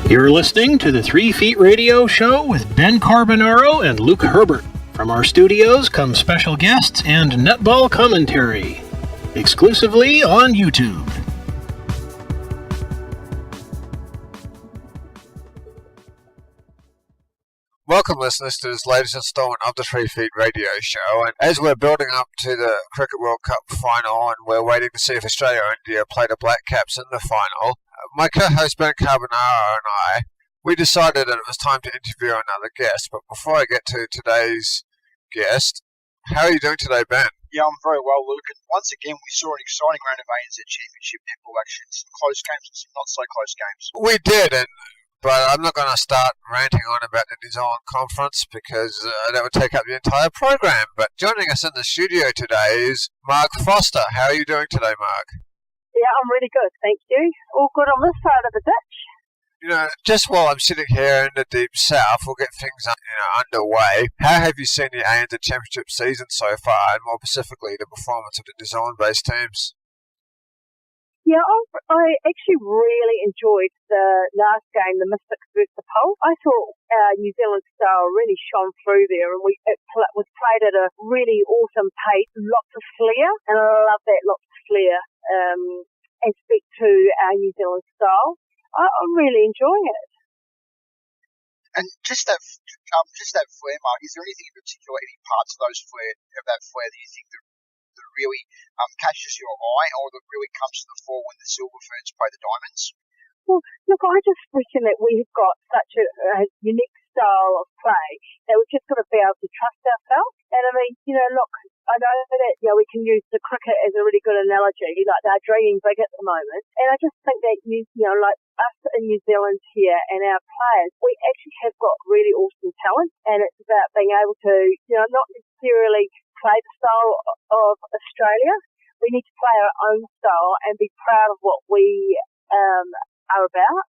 You're listening to the 3 Feet Radio Show with Ben Carbonaro and Luke Herbert. From our studios come special guests and netball commentary, exclusively on YouTube. Welcome, listeners, to this latest installment of the 3 Feet Radio Show. And as we're building up to the Cricket World Cup final, and we're waiting to see if Australia or India play the Black Caps in the final, my co-host Ben Carbonaro and I, we decided that it was time to interview another guest. But before I get to today's guest, how are you doing today, Ben? Yeah, I'm very well, Luke. And once again, we saw an exciting round of ANZ Championship netball action. Some close games and some not-so-close games. We did, but I'm not going to start ranting on about the New Zealand conference because that would take up the entire program. But joining us in the studio today is Marg Foster. How are you doing today, Marg? Yeah, I'm really good, thank you. All good on this side of the ditch. You know, just while I'm sitting here in the deep south, we'll get things underway. How have you seen the ANZ Championship season so far, and more specifically, the performance of the New Zealand-based teams? Yeah, I actually really enjoyed the last game, the Mystics versus the Pole. I thought New Zealand style really shone through there, and it was played at a really awesome pace, lots of flair, and I love that lots of flair aspect to our New Zealand style. I'm really enjoying it. And just that flair, Mark, is there anything in particular, any parts of that flair that you think that really catches your eye, or that really comes to the fore when the Silver Ferns play the Diamonds? Well, look, I just reckon that we've got such a unique style of play that we've just got to be able to trust ourselves. And I mean, look, I know that we can use the cricket as a really good analogy, like they're dreaming big at the moment. And I just think that like us in New Zealand here and our players, we actually have got really awesome talent, and it's about being able to, not necessarily play the style of Australia. We need to play our own style and be proud of what we are about.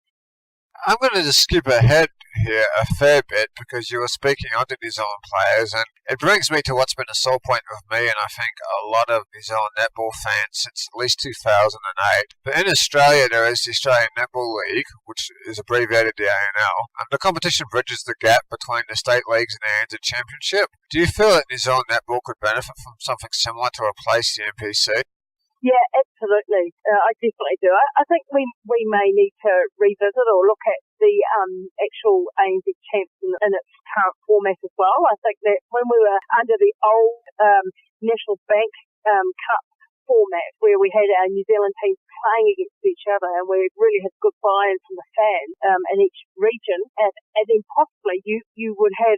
I'm going to just skip ahead here a fair bit because you were speaking of the New Zealand players, and it brings me to what's been a sore point with me and I think a lot of New Zealand netball fans since at least 2008. But in Australia there is the Australian Netball League, which is abbreviated the ANL, and the competition bridges the gap between the state leagues and the ANZ Championship. Do you feel that New Zealand netball could benefit from something similar to replace the NPC? Yeah, absolutely. I definitely do. I think we may need to revisit or look at the actual ANZ Champs in its current format as well. I think that when we were under the old National Bank Cup format, where we had our New Zealand teams playing against each other, and we really had good buy-in from the fans in each region, and then possibly you could have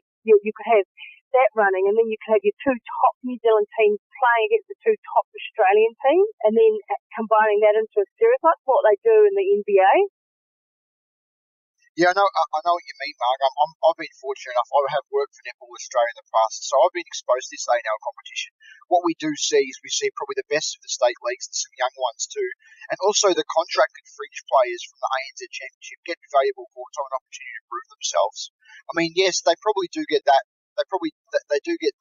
that running, and then you could have your two top New Zealand teams playing against the two top Australian teams, and then combining that into a series like what they do in the NBA. Yeah, I know what you mean, Mark. I've been fortunate enough. I have worked for Netball Australia in the past, so I've been exposed to this ANL competition. What we do see is we see probably the best of the state leagues and some young ones too, and also the contracted fringe players from the ANZ Championship get valuable full-time opportunity to prove themselves. I mean, yes, they probably do get that. They probably do get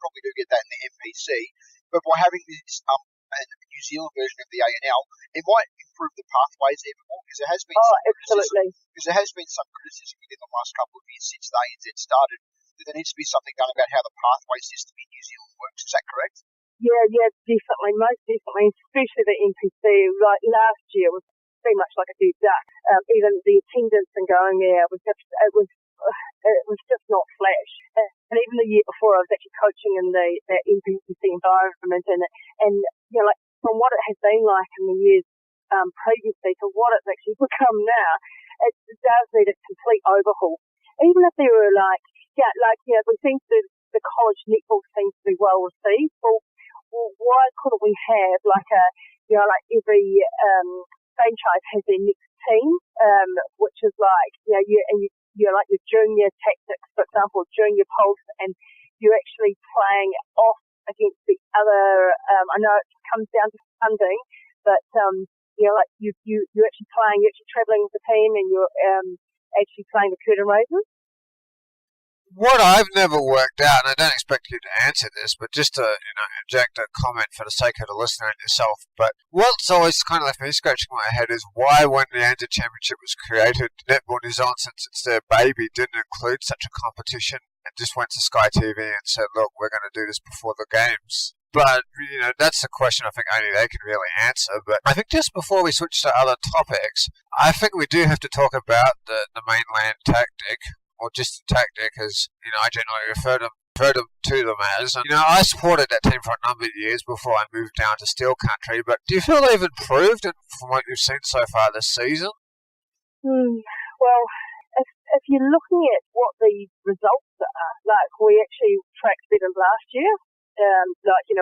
that in the NPC, but by having this New Zealand version of the ANL, it might improve the pathways even more, because there has been some criticism within the last couple of years since the ANZ started that there needs to be something done about how the pathway system in New Zealand works. Is that correct? Yeah, definitely, most definitely, especially the NPC. Like last year was pretty much like a dead duck. Even the attendance and going there was just not flash. And even the year before, I was actually coaching in that NPC environment, and like from what it has been like in the years previously to what it's actually become now, it does need a complete overhaul. Even if there were we think that the college netball seems to be well received. Well, why couldn't we have every franchise has their next team, which is you're like your junior tactics, for example, junior pulse, and you're actually playing off against the other. I know it comes down to funding, but you're actually travelling with the team, and you're actually playing the curtain raisers. What I've never worked out, and I don't expect you to answer this, but just to inject a comment for the sake of the listener and yourself, but what's always kind of left me scratching my head is why, when the ANZ Championship was created, Netball New Zealand, since it's their baby, didn't include such a competition and just went to Sky TV and said, look, we're going to do this before the games. But, that's a question I think only they can really answer. But I think just before we switch to other topics, I think we do have to talk about the mainland tactic, or just the tactic, as I generally refer to them as. And, I supported that team for a number of years before I moved down to Steel Country. But do you feel they've improved from what you've seen so far this season? Well, if you're looking at what the results are, like we actually tracked better last year.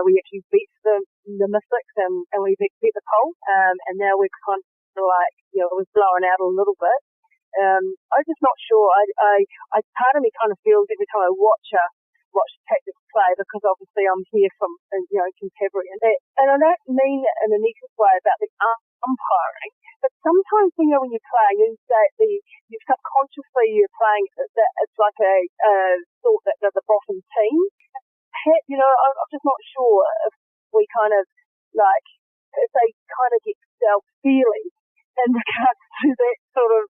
We actually beat the Mystics and we beat the Pole, and now we're kind of like, we're blowing out a little bit. I'm just not sure. I part of me kind of feels every time I watch tactics play, because obviously I'm here from Canterbury, and I don't mean it in a negative way about the umpiring, but sometimes when you're playing, you subconsciously you're playing that it's like a thought that they're the bottom team. I'm just not sure if we kind of if they kind of get self-feeling in regards to that sort of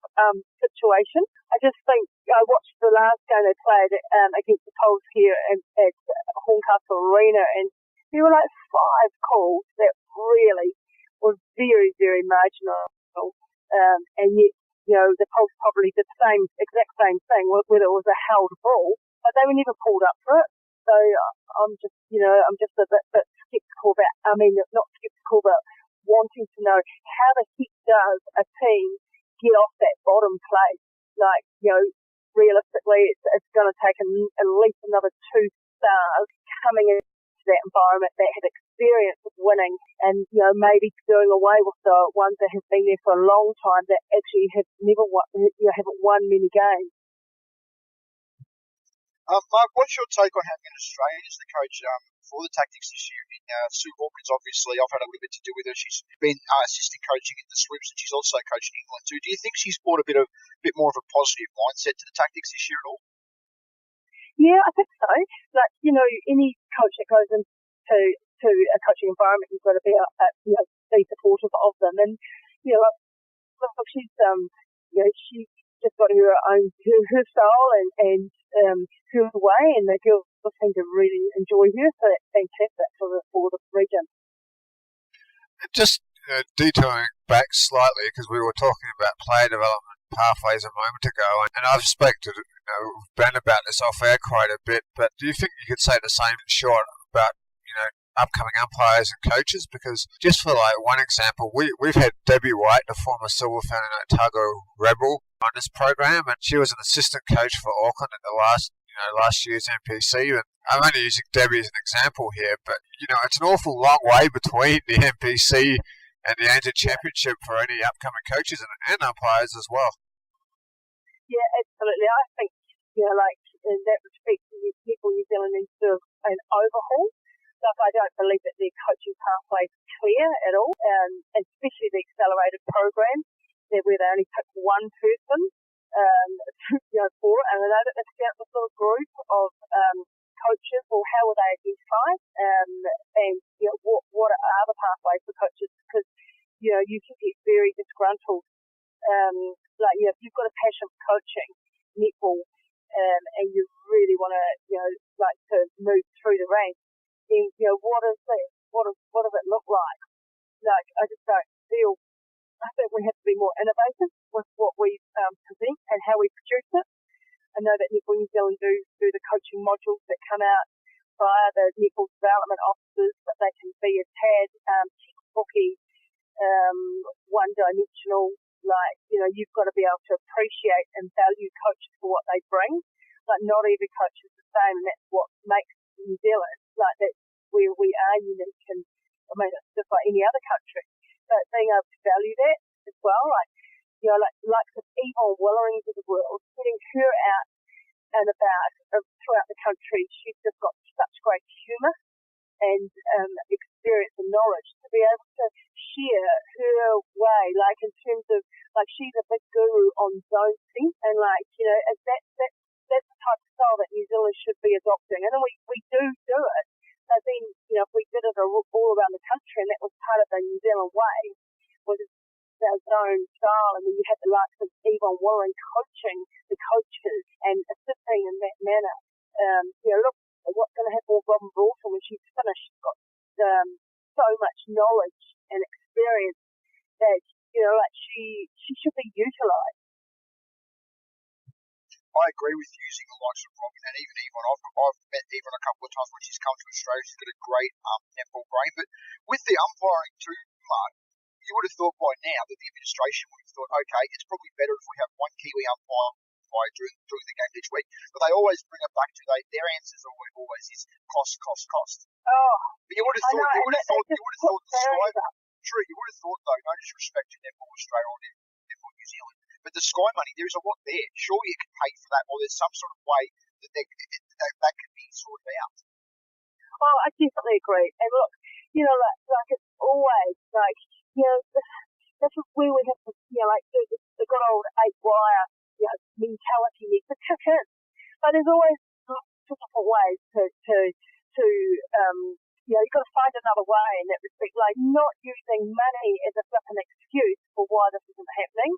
situation. I just think I watched the last game they played against the Poles here at Horncastle Arena, and there were like 5 calls that really were very, very marginal, and yet the Poles probably did the exact same thing, whether it was a held ball, but they were never pulled up for it. So I'm just a bit sceptical about. I mean, not sceptical, but wanting to know how the heck does a team get off that bottom place? Realistically, it's going to take at least another 2 stars coming into that environment that had experience of winning, and maybe doing away with the ones that have been there for a long time that actually have never won, haven't won many games. Mark, what's your take on having an Australian as the coach for the Tactics this year? Sue Hawkins, obviously, I've had a little bit to do with her. She's been assistant coaching in the Swifts, and she's also coached England too. Do you think she's brought a bit more of a positive mindset to the Tactics this year at all? Yeah, I think so. Any coach that goes into a coaching environment, you've got to be be supportive of them. And she's she's just got her own her style and her way, and the girls seem to really enjoy her. So that's fantastic for the region. Just detouring back slightly, because we were talking about player development pathways a moment ago, and I've spoken to Ben about this off air quite a bit. But do you think you could say the same in short about upcoming umpires and coaches? Because just for one example, we've had Debbie White, the former Silver Fern and Otago Rebel, on this program, and she was an assistant coach for Auckland at the last year's NPC. And I'm only using Debbie as an example here, but it's an awful long way between the NPC and the ANZ Championship for any upcoming coaches and umpires as well. Yeah, absolutely. I think in that respect, people in New Zealand need to do an overhaul. I don't believe that their coaching pathway is clear at all, especially the accelerated program, where they only pick one person for it. And I know that they've set up a sort of group of coaches, or how will they identify, and what are the pathways for coaches? Because you can get very disgruntled. If you've got a passion for coaching netball, and you really want to move through the ranks, then what is that? What does it look like? I just don't feel. I think we have to be more innovative with what we present and how we produce it. I know that Netball New Zealand do the coaching modules that come out via the Netball development officers, but they can be a tad textbooky, one-dimensional. You've got to be able to appreciate and value coaches for what they bring. Not every coach is the same, and that's what makes New Zealand that's where we are unique. And I mean, it's just like any other country. But being able to value that as well, like the Yvonne Willerings of the world, getting her out and about throughout the country, she's just got such great humour and experience and knowledge to be able to share her way, in terms of, she's a big guru on zone sense, and that's the type of style that Zealand should be adopting. And then we do it. So then, if we did it all around the country, and that was part of the New Zealand way, was their own style, and then you had the likes of Yvonne Warren coaching the coaches and assisting in that manner. Look, what's going to happen with Robin Broughton when she's finished? She's got so much knowledge and experience that, she should be utilised. I agree with you using the likes of Robin and even Yvonne. I've met Yvonne a couple of times when she's come to Australia. She's got a great netball brain. But with the umpiring too, Mark, you would have thought by now that the administration would have thought, okay, it's probably better if we have one Kiwi umpire during the game each week. But they always bring it back to their answers always is cost. Oh, but you would have thought the Sky. True, you would have thought though, no disrespect to Netball Australia or Netball New Zealand, but the Sky money, there is a lot there. Surely you can pay for that, or there's some sort of way that can be sorted out. Oh, I definitely agree. And look, like it's always this is where we have to, do the good old 8-wire, mentality needs to kick in. But there's always different ways to you've got to find another way in that respect, like not using money as a flipping excuse for why this isn't happening.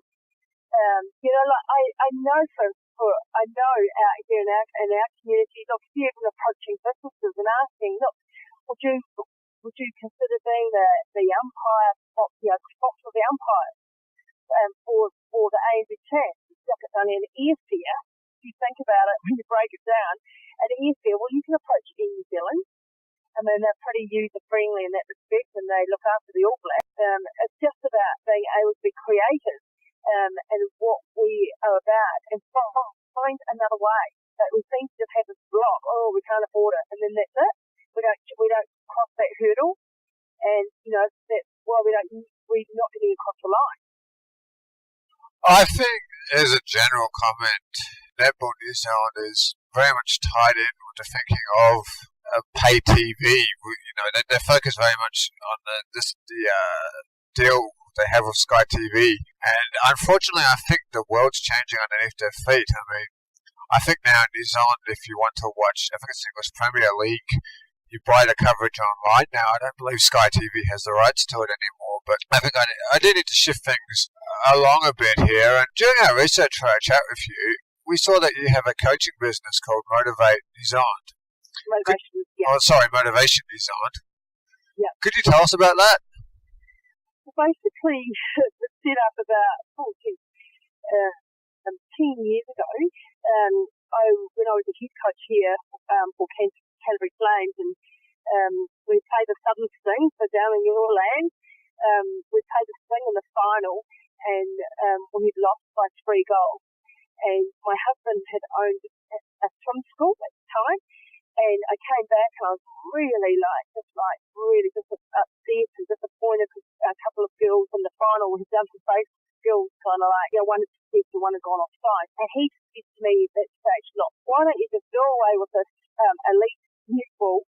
I know I know out here in our communities, I've seen people approaching businesses and asking, look, would you consider being the umpire, spot for the umpires for the ANZ Champs? It's only an airfare. If you think about it, when you break it down, an airfare, well, you can approach Air New Zealand. I mean, they're pretty user-friendly in that respect, and they look after the All Blacks. It's just about being able to be creative and what we are about, and find another way. But we seem to just have this block. Oh, we can't afford it, and then that's it. We don't cross that hurdle, and that's why we're not getting across the line. I think, as a general comment, Netball New Zealand is very much tied in with the thinking of pay TV. They focus very much on the deal they have with Sky TV, and unfortunately, I think the world's changing underneath their feet. I mean, I think now in New Zealand, if you want to watch, I think it's the English Premier League, you buy the coverage online now. I don't believe Sky TV has the rights to it anymore, but I think I do need to shift things along a bit here. And during our research for our chat with you, we saw that you have a coaching business called Motivate New Zealand. Motivation New Zealand. Yeah. Could you tell us about that? Well, basically, it was set up about 10 years ago. When I was a head coach here for Canterbury Flames, and we played the Southern Sting, so down in your land. We played the Sting in the final, and we had lost by 3 goals. And my husband had owned a swim school at the time, and I came back and I was really really upset and disappointed because a couple of girls in the final had done some basic skills, kind of like, one had stepped and one had gone offside. And he said to me at that stage, look, why don't you just go away with this elite netball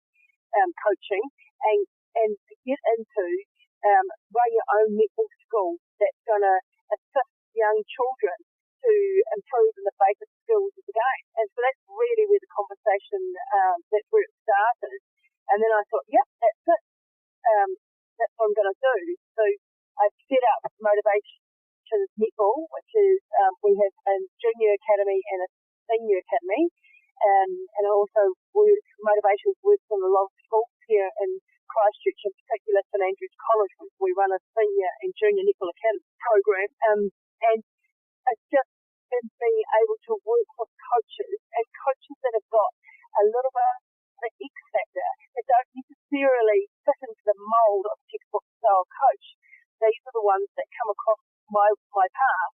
coaching and get into run your own netball school that's going to assist young children to improve in the basic skills of the game. And so that's really where the conversation, that's where it started. And then I thought, yep, that's it. That's what I'm going to do. So I've set up Motivation Netball, which is, we have a junior academy and a senior academy. And also Motivation works on a lot of schools here in Christchurch, in particular St Andrews College, where we run a senior and junior netball academy program. And it's just been being able to work with coaches that have got a little bit of the X factor, that don't necessarily fit into the mould of textbook style coach. These are the ones that come across my path,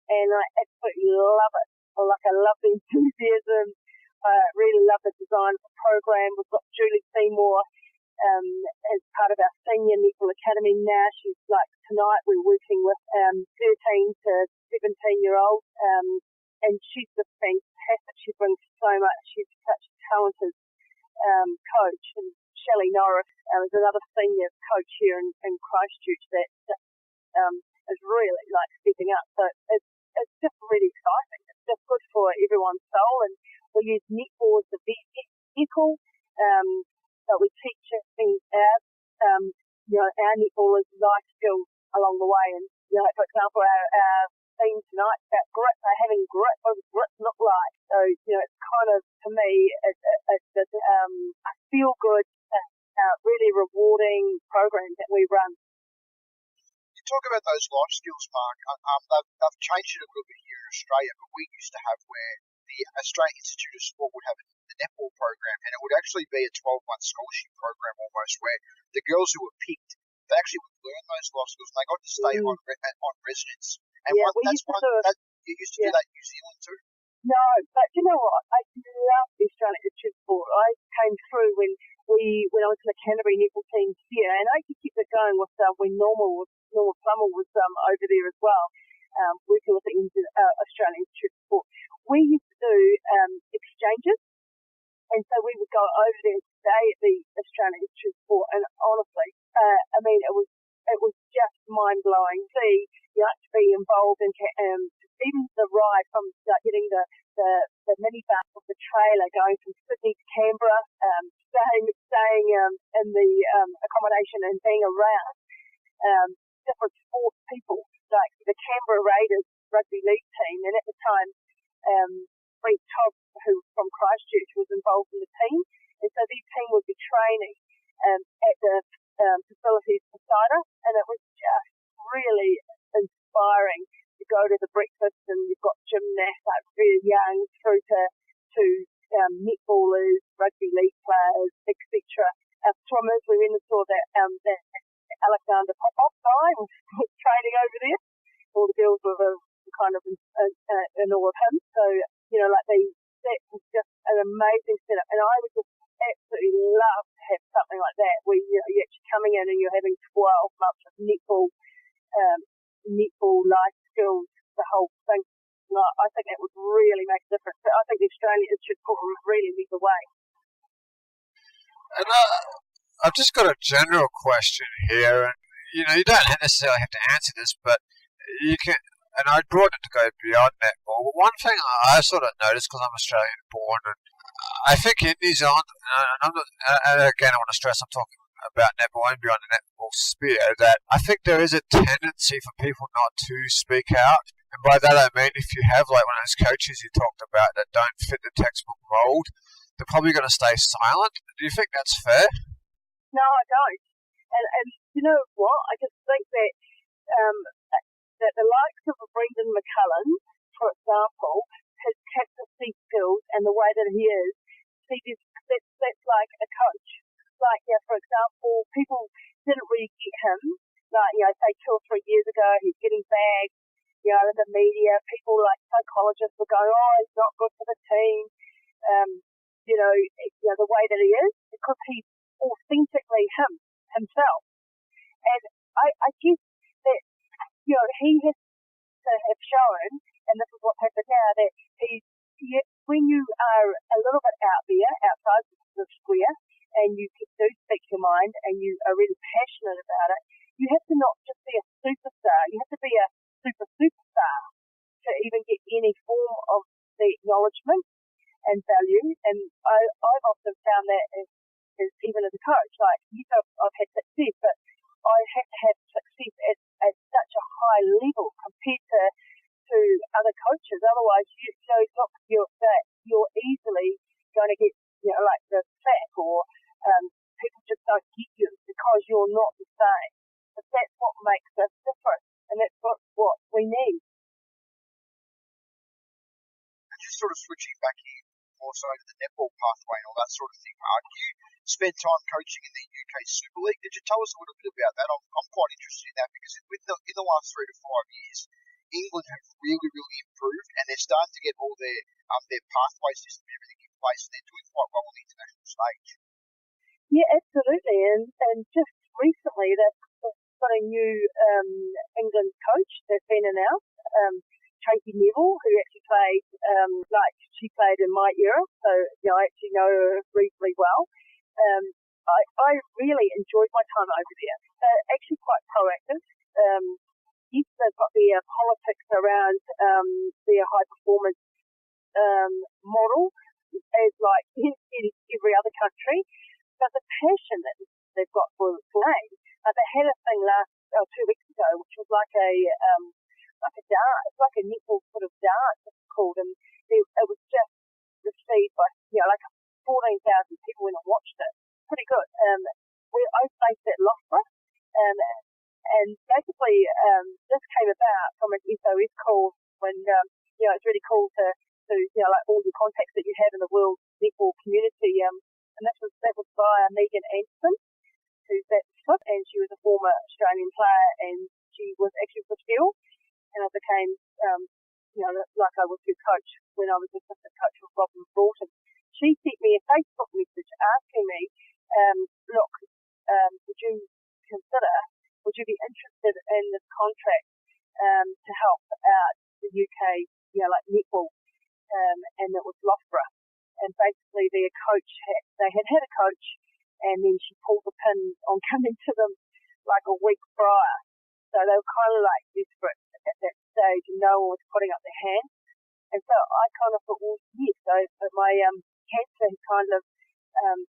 and I absolutely love it. I love the enthusiasm. I really love the design of the program. We've got Julie Seymour as part of our senior netball academy now. She's tonight we're working with 13 to 17-year-olds, and she's just fantastic. She brings so much. She's such a talented coach. And Shelley Norris is another senior coach here in Christchurch that is really stepping up. So it's just really exciting. It's just good for everyone's soul, and we use netball as the vehicle, but we're teaching our netball is life skills along the way. And, for example, our theme tonight about grit, having grit, what does grit look like? So, it's kind of, to me, it's a feel-good, really rewarding program that we run. You talk about those life skills, Mark. They've changed it a little bit here in Australia, but we used to have where the Australian Institute of Sport would have the netball program, and it would actually be a 12-month scholarship program almost, where the girls who were picked, they actually would learn those life skills, and they got to stay on residence. And you used to do that in New Zealand too. No, but you know what? I love the Australian Institute of Sport. I came through when I was in the Canterbury netball team here, and I just kept it going with when Normal Plummer was over there as well, working with the Australian Institute of Sport. We used to do exchanges, and so we would go over there and stay at the Australian Institute of Sport. And honestly, it was just mind blowing. To be involved in even the ride from getting the minibus with the trailer going from Sydney to Canberra, staying in the accommodation and being around different sports people, like the Canberra Raiders rugby league team, and at the time, Brent Todd, who from Christchurch, was involved in the team, and so their team would be training at the facilities beside us, and it was just really inspiring to go to the breakfast, and you've got gymnasts like really young through to netballers, rugby league players, etc. Swimmers, we went and saw that Alexander Popov guy was training over there. All the girls were kind of in awe of him. So, that was just an amazing setup. And I would just absolutely love to have something like that where you're actually coming in and you're having 12 months of netball life skills, the whole thing. I think that would really make a difference. But I think the Australian Institute would really lead the way. And I've just got a general question here, and you don't necessarily have to answer this, but you can. And I brought it to go beyond netball. But one thing I sort of noticed, because I'm Australian born, and I think in New Zealand, and again I want to stress I'm talking about netball and beyond the netball sphere, that I think there is a tendency for people not to speak out. And by that I mean, if you have like one of those coaches you talked about that don't fit the textbook mould, they're probably going to stay silent. Do you think that's fair? No, I don't. And you know what? I just think that that the likes of Brendan McCullum, for example, his captaincy skills and the way that he is, that's like a coach. Like, for example, people didn't really get him. Like, say 2 or 3 years ago, he's getting bagged. In the media, people like psychologists were going, "Oh, he's not good for the team." The way that he is, because he's authentically himself. And I guess that he has to have shown, and this is what's happened now, that when you are a little bit out there, outside the square, and you do speak your mind, and you are really passionate about it, you have to not just be a superstar, you have to be a superstar to even get any form of the acknowledgement and value. And I've often found that as even as a coach, like, I've had success, but I have to have success at such a high level compared to other coaches. Otherwise, you're easily going to get, like the sack, or people just don't get you because you're not the same. But that's what makes us different, and that's what we need. And just sort of switching back here more so to the netball pathway and all that sort of thing, Mark, you spent time coaching in the UK Super League. Did you tell us a little bit about that? I'm quite interested in that, because in the last 3 to 5 years, England have really, really improved, and they're starting to get all their pathway system and everything in place, and they're doing quite well on the international stage. Yeah, absolutely. And just recently, they've got a new England coach that's been announced, Tracy Neville, who actually played, she played in my era, so I actually know her reasonably well. I really enjoyed my time over there. Actually quite proactive. Yes, they've got the politics around their high performance model, as like in every other country, but the passion that they've got for playing. They had a thing 2 weeks ago, which was like a dance, like a netball sort of dance, it's called, and it was just received by like 14,000 people went and watched it. Pretty good. I was based at Loughborough, and basically this came about from an SOS call when it's really cool to like all the contacts that you have in the world netball community, and that was via Megan Anderson, who's at Flip, and she was a former Australian player, and she was actually with Phil, and I became like I was her coach when I was assistant coach with Robin Broughton. She sent me a Facebook message asking me, look, would you be interested in this contract to help out the UK, like netball, and it was Loughborough. And basically they had a coach, and then she pulled the pin on coming to them like a week prior. So they were kind of like desperate at that stage, and no one was putting up their hand. And so I kind of thought, well, yes, but my cancer had kind of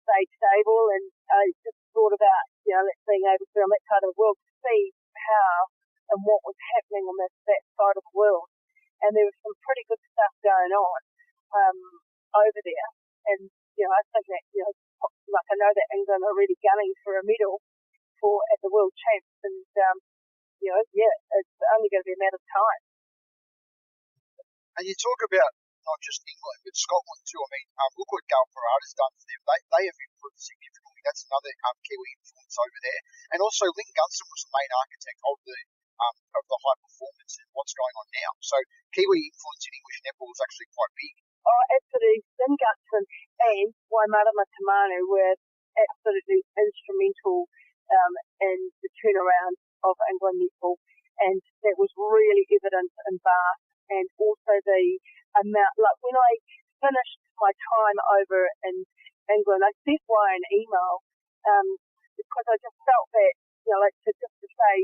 stayed stable, and I just thought about, being able to be on that side of the world to see how and what was happening on that side of the world. And there was some pretty good stuff going on over there. And, I think that, like I know that England are really gunning for a medal at the World Champs, and, it's only going to be a matter of time. And you talk about not just England, but Scotland too. I mean, look what Gal Parada's done for them. They have improved significantly. That's another Kiwi influence over there. And also, Lynn Gunston was the main architect of the high performance and what's going on now. So Kiwi influence in English netball is actually quite big. Oh, absolutely. Lynn Gunston and Waimarama Tamanu were absolutely instrumental in the turnaround of England netball, and that was really evident in Bath. And also the amount, like when I finished my time over in England, I sent Ryan an email because I just felt that, to say,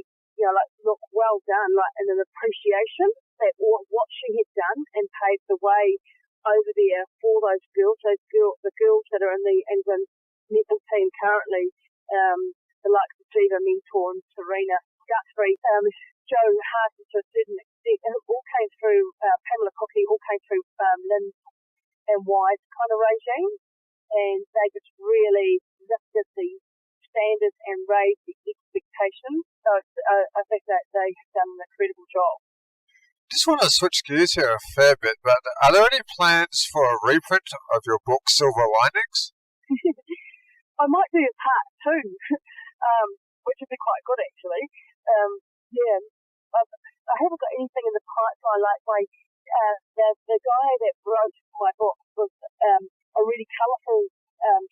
look, well done, like, and an appreciation that what she had done and paved the way over there for those girls, the girls that are in the England netball team currently, the likes of Jiva Mentor and Serena Guthrie, Joe Hart to a certain extent, and it all came through Pamela Cookie, all came through Lynn and Wise kind of regime, and they just really lifted the standards and raised the expectations. So I think that they have done an incredible job. Just want to switch gears here a fair bit, but are there any plans for a reprint of your book, Silver Linings? I might do a part 2, which would be quite good actually. I haven't got anything in the pipeline. Like the guy that wrote my book was a really colourful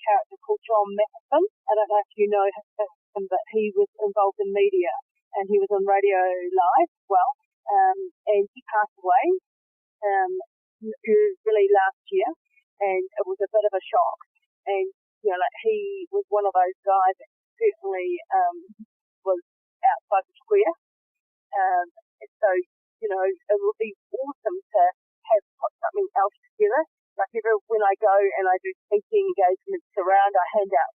character called John Matheson. I don't know if you know him, but he was involved in media, and he was on Radio Live as well. And he passed away really last year, and it was a bit of a shock. And he was one of those guys that certainly was outside the square. So, it would be awesome to have put something else together. Like when I go and I do speaking engagements around, I hand out,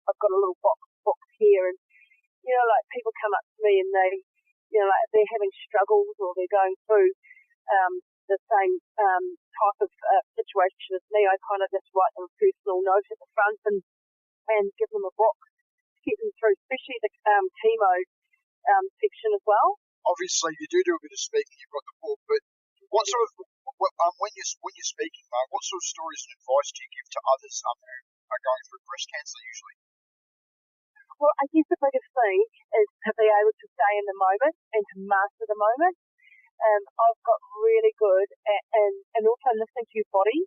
I've got a little box here, and, people come up to me and they, if they're having struggles or they're going through the same type of situation as me, I kind of just write them a personal note at the front and give them a book to get them through, especially the chemo section as well. Obviously, you do a bit of speaking. You've got the book, but what sort of when you're speaking, Mark, what sort of stories and advice do you give to others who are going through breast cancer usually? Well, I guess the biggest thing is to be able to stay in the moment and to master the moment. I've got really good at, and also listening to your body.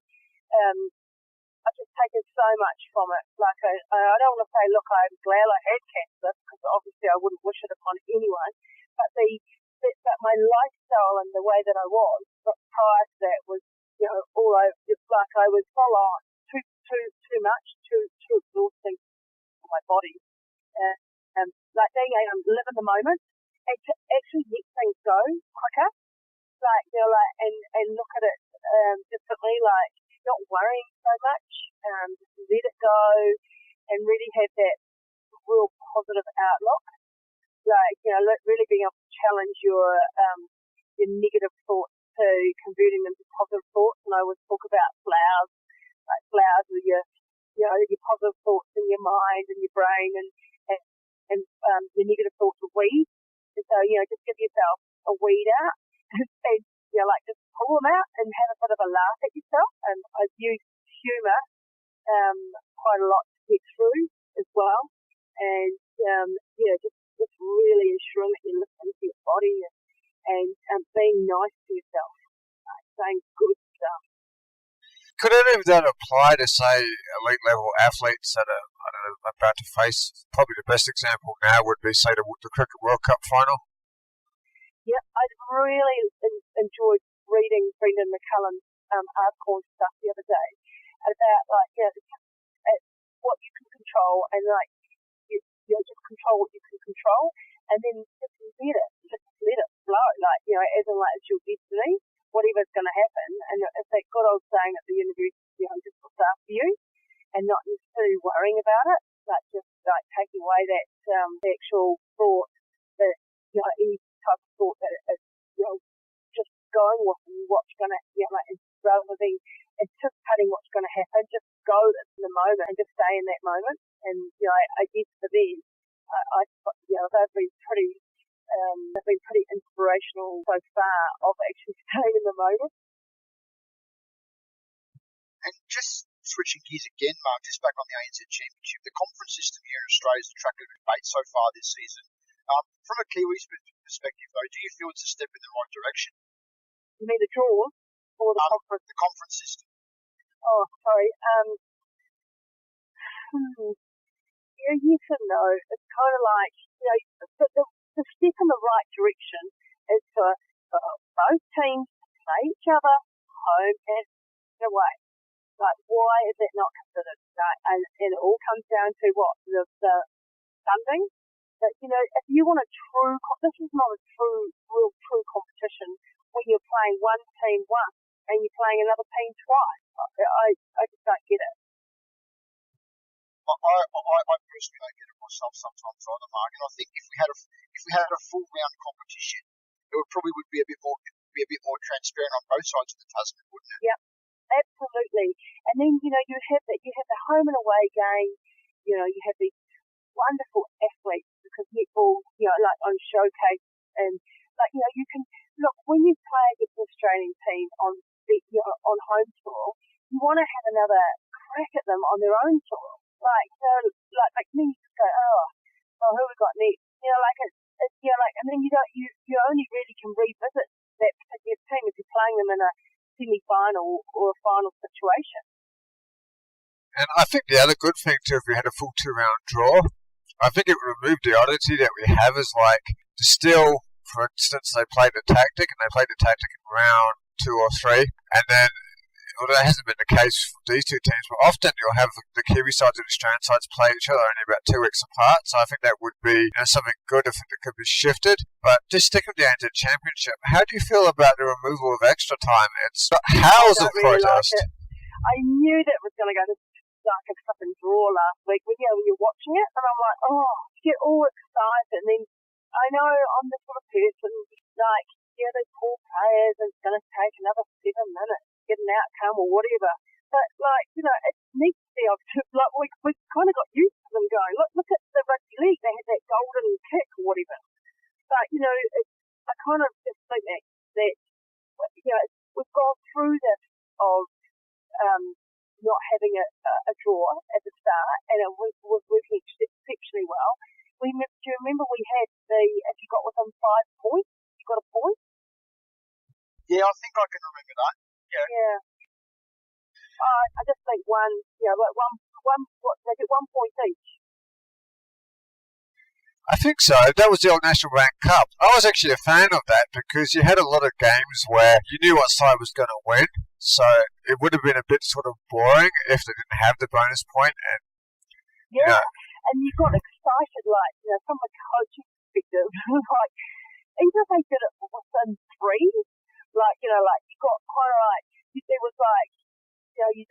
I've just taken so much from it. Like I don't want to say, look, I'm glad I had cancer, because obviously I wouldn't wish it upon anyone. But but my lifestyle and the way that I was prior to that was, all over. It's like I was full on, too much, too exhausting for my body. Like being able to live in the moment and to actually let things go quicker. Like, and look at it differently. Like, not worrying so much, let it go, and really have that real positive outlook. Like, really being able to challenge your negative thoughts to converting them to positive thoughts. And I always talk about flowers, like flowers with your positive thoughts in your mind and your brain, and your negative thoughts are weeds. And so, just give yourself a weed out and just pull them out and have a bit of a laugh at yourself. And I've used humour quite a lot to get through as well. And just really ensuring that you're listening to your body and being nice to yourself, saying good stuff. Could any of that apply to, say, elite level athletes that are, about to face? Probably the best example now would be, say, the Cricket World Cup final. Yep, I really enjoyed reading Brendan McCullum's article and stuff the other day about what you can control, and just control what you can control, and then just let it flow, as in it's your destiny, whatever's going to happen. And it's that good old saying at the university, just look after you, and not necessarily worrying about it, just taking away that the actual thought that any type of thought that is just going with what's going to rather than anticipating what's going to happen, just go in the moment and just stay in that moment. And I guess for them, they've been pretty inspirational so far of actually staying in the moment. And just switching gears again, Mark, just back on the ANZ Championship, the conference system here in Australia has attracted debate so far this season. From a Kiwis perspective, though, do you feel it's a step in the right direction? You mean the draw or the conference? The conference system. Oh, sorry. Yeah, yes and no. It's kind of like, the step in the right direction is for both teams to play each other home and away. Like, why is that not considered? And it all comes down to what? The funding. But, if you want this is not a real true competition when you're playing one team once and you're playing another team twice. I just don't get it. I personally don't get it myself sometimes either, Mark. And I think if we had a full round competition, it would be a bit more transparent on both sides of the Tasman, wouldn't it? Yep, absolutely. And then you have the home and away game. You have these wonderful athletes because netball, on showcase, and you can look when you play against an Australian team on home tour, you want to have another crack at them on their own tour. Then you just go, who we got next? And then you only really can revisit that particular team if you're playing them in a semi-final or a final situation. And I think the other good thing too, if we had a full 2-round draw, I think it would remove the oddity that we have is for instance, they played the tactic in round 2 or 3, and then, although that hasn't been the case for these two teams, but often you'll have the Kiwi sides and the Australian sides play each other only about 2 weeks apart, so I think that would be something good if it could be shifted. But just sticking with the ANZ Championship, how do you feel about the removal of extra time? It's howls of protest. Like I knew that it was going to go to like a fucking draw last week when you're watching it, and I'm like, you get all excited, and then I know I'm the sort of person, those poor players, and it's going to take another 7 minutes to get an outcome or whatever. But, it needs to be able to, we've kind of got used to them going, look at the rugby league, they had that golden kick or whatever. But, I kind of just think that we've gone through this of not having a draw at the start, and it was working exceptionally well. Do you remember we had if you got within 5 points, you got a point? Yeah, I think I can remember that. Yeah. I just think they get 1 point each. I think so. That was the old National Rank Cup. I was actually a fan of that because you had a lot of games where you knew what side was going to win, so it would have been a bit sort of boring if they didn't have the bonus point. And and you got excited, from a coaching perspective, even if they did it within 3, you got kind of there was you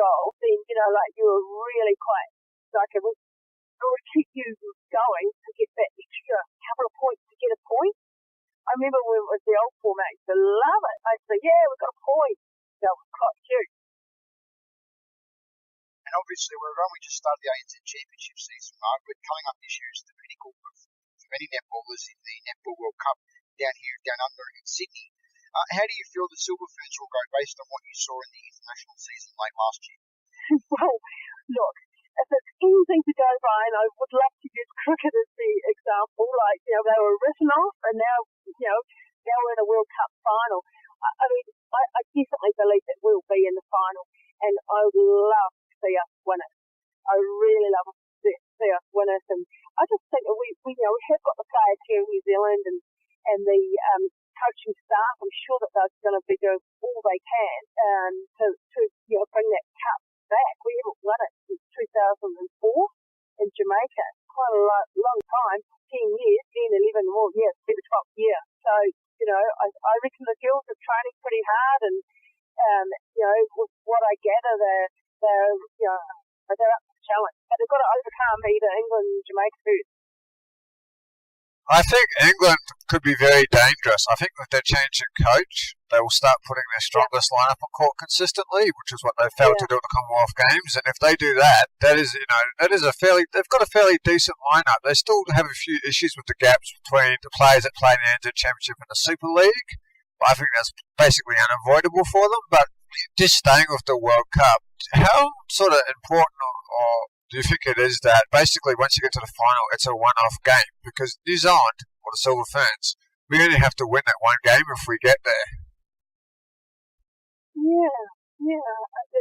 goals, then, like you were really quite, like it would keep you going to get that extra couple of points to get a point. I remember when it was the old format, I used to love it. I used to say, yeah, we've got a point. That was quite cute. And obviously, we're only just started the ANZ Championship season, Marg, but coming up this year is the pinnacle for many netballers in the Netball World Cup down under in Sydney. How do you feel the Silver Ferns will go based on what you saw in the international season late last year? Well, look, if it's anything to go by, and I would love to use cricket as the example, like, they were written off and now we're in a World Cup final. I mean, I definitely believe that we'll be in the final, and I would love to see us win it. I really love to see us win it, and I just think that we have got the players here in New Zealand and the coaching staff. I'm sure that they're going to be doing all they can to bring that cup back. We haven't won it since 2004 in Jamaica. Quite a long time, 10 years, 10, 11, well, yeah, it's the 12th year. So, I reckon the girls are training pretty hard, and, with what I gather, they're up to the challenge. But they've got to overcome either England and Jamaica first. I think England could be very dangerous. I think with their change in coach, they will start putting their strongest lineup on court consistently, which is what they failed to do at the Commonwealth Games. And if they do that, they've got a fairly decent lineup. They still have a few issues with the gaps between the players that play in the ANZ Championship and the Super League. But I think that's basically unavoidable for them. But just staying with the World Cup, how sort of important or do you think it is that basically once you get to the final, it's a one-off game? Because New Zealand, or the Silver Ferns, we only have to win that one game if we get there. Yeah.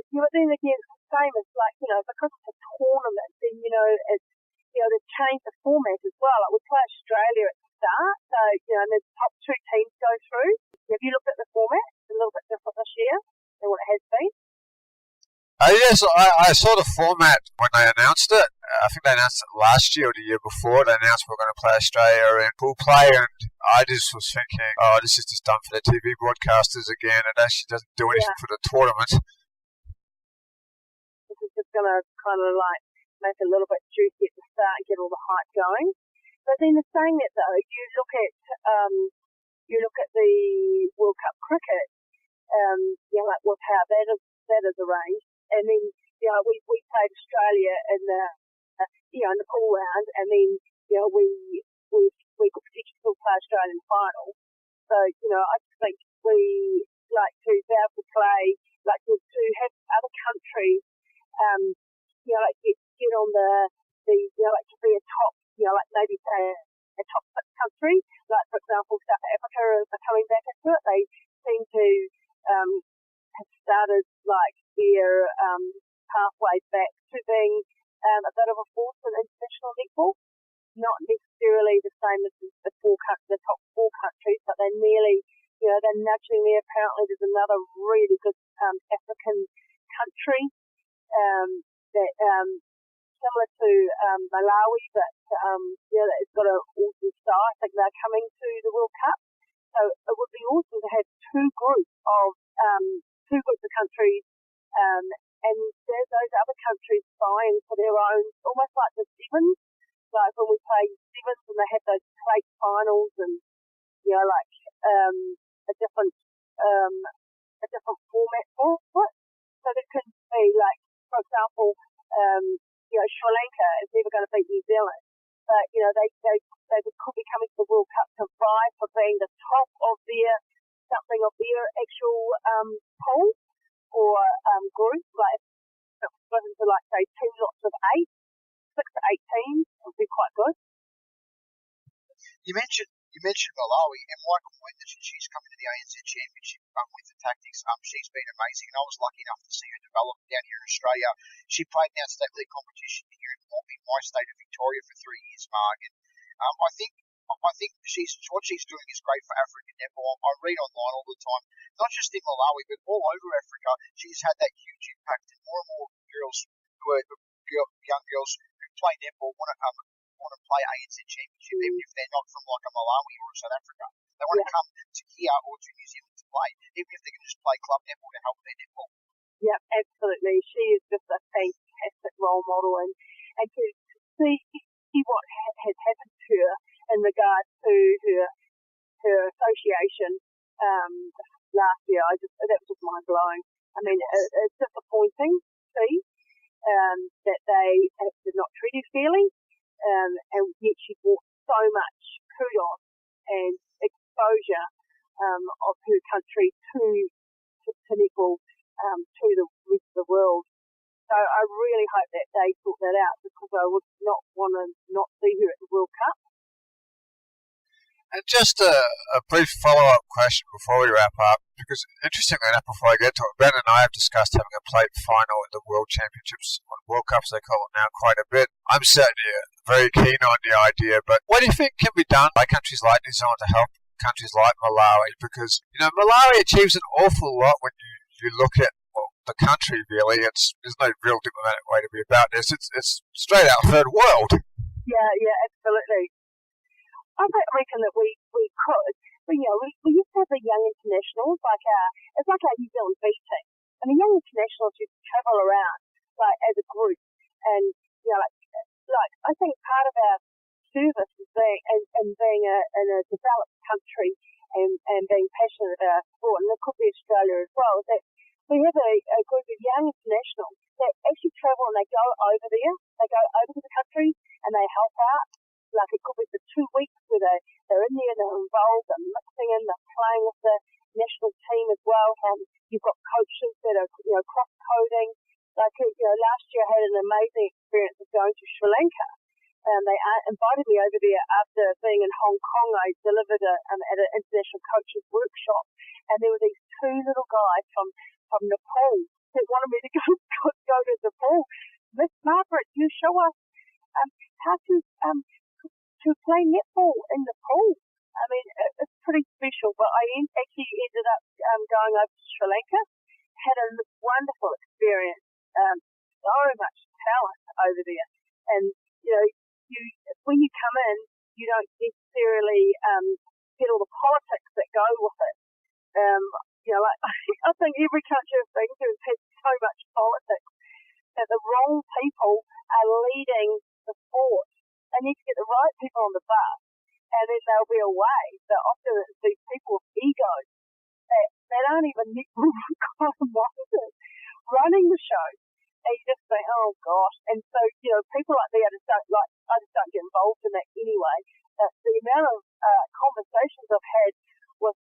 But then again, it's the same. It's like, because it's a tournament, then, it's, they've changed the format as well. Like we play Australia at the start, so, and the top two teams go through. Have you looked at the format? It's a little bit different this year than what it has been. Yes, I saw the format when they announced it. I think they announced it last year or the year before. They announced we're going to play Australia in pool play, and I just was thinking, this is just done for the TV broadcasters again. It actually doesn't do anything for the tournament. This is just going to kind of like make it a little bit juicy at the start and get all the hype going. But then saying that though, you look at the World Cup cricket, like with how that is arranged. And then, we played Australia in in the pool round, and then, we could potentially still play Australia in the final. So, I just think we like to be able to play, like to have other countries, get on the like to be a top, like maybe say a top 6 country. Like, for example, South Africa are coming back into it. They seem to have started like their pathway back to being a bit of a force in international netball. Not necessarily the same as the top 4 countries, but they're nearly, they're nudging there. Apparently, there's another really good African country that similar to Malawi, but it's got an awesome style. I think they're coming to the World Cup, so it would be awesome to have two groups of countries, and there's those other countries vying for their own, almost like the sevens, like when we play sevens and they have those plate finals and a different format for it. So there could be like, for example, Sri Lanka is never going to beat New Zealand, but they could be coming to the World Cup to vie for being the top of their actual pool or group, like split into like say 2 lots of 8, 6 to 8 teams. It would be quite good. You mentioned Malawi, and Michael Wenderson, she's coming to the ANZ Championship with the tactics. She's been amazing, and I was lucky enough to see her develop down here in Australia. She played in our state league competition here in my state of Victoria for 3 years, Marg. And I think what she's doing is great for African netball. I read online all the time, not just in Malawi, but all over Africa. She's had that huge impact, and more girls young girls who play netball want to play ANZ Championship, even if they're not from like a Malawi or a South Africa. They want to come to here or to New Zealand to play, even if they can just play club netball to help their netball. Yeah, absolutely. She is just a fantastic role model, and to see what has happened to her in regards to her association last year, that was just mind blowing. I mean, it's disappointing to see that they did not treat her fairly, and yet she brought so much kudos and exposure of her country to netball to the rest of the world. So I really hope that they sort that out, because I would not want to not see her at the World Cup. And just a brief follow-up question before we wrap up, because interestingly enough, before I get to it, Ben and I have discussed having a plate final at the World Championships, or World Cups they call it now, quite a bit. I'm certainly very keen on the idea, but what do you think can be done by countries like New Zealand to help countries like Malawi? Because, Malawi achieves an awful lot when you look at the country, really. There's no real diplomatic way to be about this. It's straight out third world. Yeah, absolutely. I reckon that we could. We used to have the young internationals, it's like our New Zealand B team. And the young internationals used to travel around, as a group. And, I think part of our service is being in a developed country and being passionate about our sport, and it could be Australia as well, that we have a group of young internationals that actually travel and they go over there, they go over to the country and they help out. Like it could be for 2 weeks where they're in there, they're involved, they're mixing in, they're playing with the national team as well. You've got coaches that are, cross-coding. Last year I had an amazing experience of going to Sri Lanka. They invited me over there after being in Hong Kong. I delivered at an international coaches workshop, and there were these 2 little guys from Nepal that wanted me to go to Nepal. Miss Margaret, you show us how to play netball in Nepal. I mean, it's pretty special, but I actually ended up going over to Sri Lanka, had a wonderful experience, so much talent over there. And, when you come in, you don't necessarily get all the politics that go with it. I think every country I've been to has had so much politics that the wrong people are leading the sport. They need to get the right people on the bus, and then they'll be away. So often it's these people with egos that aren't even kind of minded running the show. And you just think, oh gosh. And so, people like me, I just don't get involved in that anyway. The amount of conversations I've had with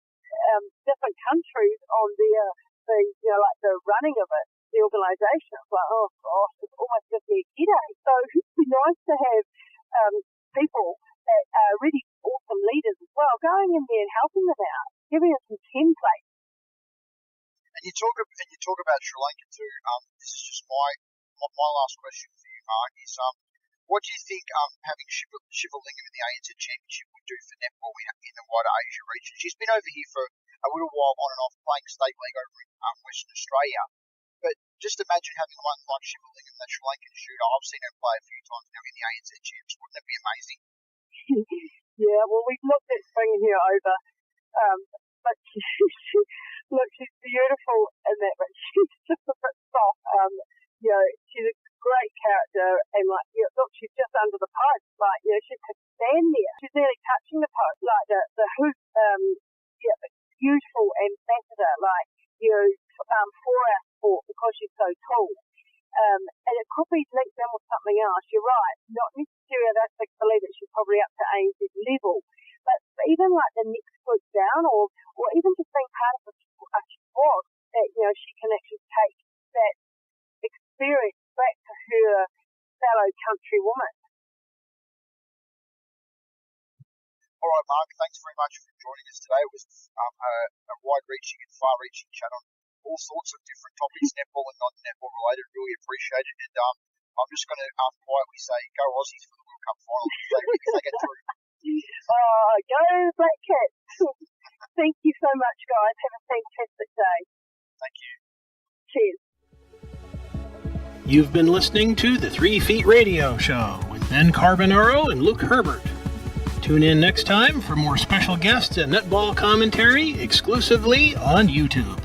different countries on the running of it, the organisation, it's like, oh gosh, it's almost gives me a headache. So it'd be nice to have people that are really awesome leaders as well, going in there and helping them out, giving us some templates. And you talk about Sri Lanka too. This is just my last question for you, Mark. Is what do you think having Shivalingam in the ANZ Championship would do for netball in the wider Asia region? She's been over here for a little while on and off playing state league over in Western Australia. But just imagine having one like Shivalingam, that Sri Lankan shooter. I've seen her play a few times now in the ANZ Champs. Wouldn't it be amazing? Yeah, well, we've looked at bringing her over, but she's beautiful in that, but she's just a bit soft. She's a great character, and she's just under the post. She could stand there. She's nearly touching the post, the hoop. Beautiful ambassador, for our sport because she's so tall. And it could be linked in with something else. You're right. Not necessarily, I don't believe that she's probably up to ANZ level, but even the next group down, or even just being part of a squad that she can actually take that experience back to her fellow countrywoman. All right, Mark, thanks very much for joining us today. It was a wide-reaching and far-reaching chat on all sorts of different topics, netball and non-netball related. Really appreciate it. And I'm just going to quietly say, go Aussies for the World Cup final if they get through. Go Black Cats. Thank you so much, guys. Have a fantastic day. Thank you. Cheers. You've been listening to the 3 Feet Radio Show with Ben Carbonaro and Luke Herbert. Tune in next time for more special guests and netball commentary exclusively on YouTube.